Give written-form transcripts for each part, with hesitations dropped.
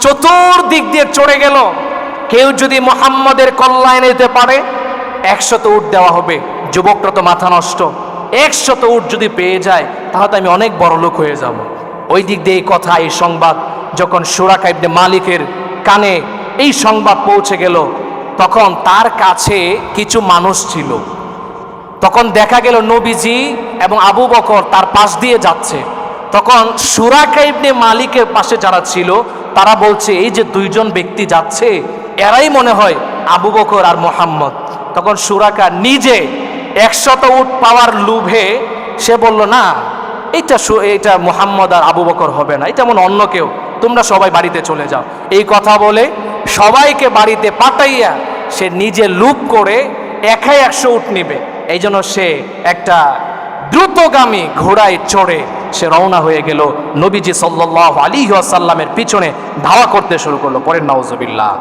চতুর্দিক দিয়ে চড়ে গেল। কেউ যদি মুহাম্মদের কল্যাণে যেতে পারে 100 উট দেওয়া হবে। যুবকরা তো মাথা নষ্ট, 100 উট যদি পেয়ে যায় তাহলে আমি অনেক বড় লোক হয়ে যাব। ওই দিক দিয়ে এই কথা, এই সংবাদ যখন সুরাকা ইবনে মালিকের কানে এই সংবাদ পৌঁছে গেল, তখন তার কাছে কিছু মানুষ ছিল। তখন দেখা গেল নবীজি এবং আবু বকর তার পাশ দিয়ে যাচ্ছে। তখন সুরাকা ইবনে মালিকের পাশে যারা ছিল তারা বলছে, এই যে দুইজন ব্যক্তি যাচ্ছে এরাই মনে হয় আবু বকর আর মুহাম্মদ। তখন সুরাকা নিজে 100 উট পাওয়ার লোভে সে বলল, না, এটা মুহাম্মদ আর আবু বকর হবে না, এটা মনে অন্য কেউ, তোমরা সবাই বাড়িতে চলে যাও। এই কথা বলে সবাইকে বাড়িতে পাঠাইয়া সে নিজে লুপ করে একাই 100 উট নিবে। এই জন্য সে একটা দ্রুতগামী ঘোড়ায় চড়ে সে রওনা হয়ে গেল, নবীজি সাল্লাল্লাহু আলাইহি ওয়াসাল্লামের পিছনে ধাওয়া করতে শুরু করলো। পরে নাউজুবিল্লাহ।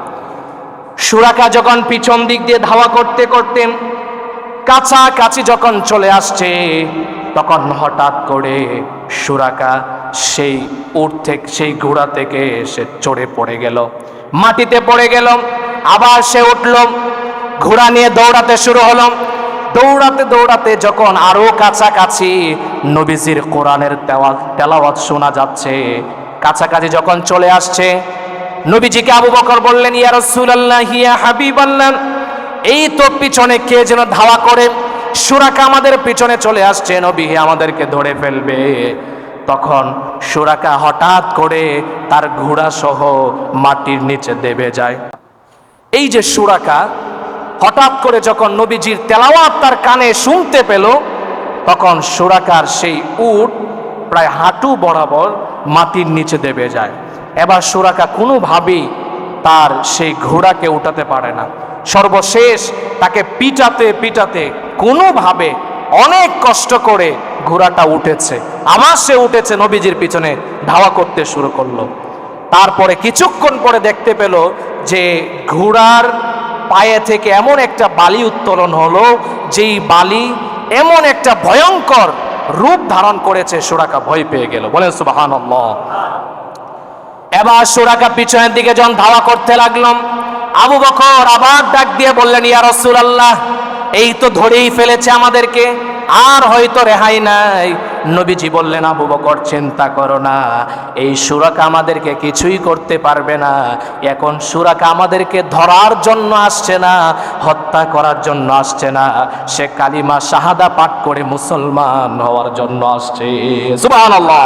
সুরাকা যখন পিছন দিক দিয়ে ধাওয়া করতে করতে কাছাকাছি যখন চলে আসছে, তখন হঠাৎ করে সুরাকা সেই উট থেকে, সেই ঘোড়া থেকে সে চড়ে পড়ে গেল, মাটিতে পড়ে গেল। আবার সে উঠল, ঘোড়া নিয়ে দৌড়াতে শুরু হলো। দৌড়াতে দৌড়াতে যখন আরো কাছাকাছি নবীজির কোরআনের তেলাওয়াত শোনা যাচ্ছে, কাছাকাছি যখন চলে আসছে, নবীজিকে আবু বকর বললেন, ইয়া রাসূলুল্লাহ, ইয়া হাবিবাল্লাহ, এই তো পিছনে কে যেন ধাওয়া করে, সুরাকা আমাদের পিছনে চলে আসছে, নবী আমাদেরকে ধরে ফেলবে। তখন সুরাকা হঠাৎ করে তার ঘোড়া সহ মাটির নিচে দেবে যায়। এই যে সুরাকা হঠাৎ করে যখন নবীজির তেলাওয়াত তার কানে শুনতে পেল, তখন সুরাকার সেই উট প্রায় হাঁটু বরাবর মাটির নিচে দেবে যায়। এবার সুরাকা কোনোভাবেই তার সেই ঘোড়াকে উঠাতে পারে না। সর্বশেষ তাকে পিটাতে পিটাতে কোনোভাবে অনেক কষ্ট করে ঘোড়াটা উঠেছে। আবার সে উঠেছে, নবীজির পিছনে ধাওয়া করতে শুরু করলো। তারপরে কিছুক্ষণ পরে দেখতে পেল যে ঘোড়ার পায়ে থেকে এমন একটা বালি উত্তোলন হলো, যেই বালি এমন একটা ভয়ঙ্কর রূপ ধারণ করেছে, সুরাকা ভয় পেয়ে গেল। বলেন সুবহানাল্লাহ। এবার সুরাকা পিছনের দিকে যখন ধাওয়া করতে লাগলাম, আবু বকর আবার ডাক দিয়ে বললেন, ইয়া রাসূলুল্লাহ, এই তো ধরেই ফেলেছে আমাদেরকে, আর হয়তো রেহাই নাই। নবীজি বললেন, আবু বকর চিন্তা করো না, এই সুরাকা আমাদেরকে কিছুই করতে পারবে না। এখন সুরাকা আমাদেরকে ধরার জন্য আসছে না, হত্যা করার জন্য আসছে না, সে কালিমা শাহাদা পাঠ করে মুসলমান হওয়ার জন্য আসছে। সুবহানাল্লাহ।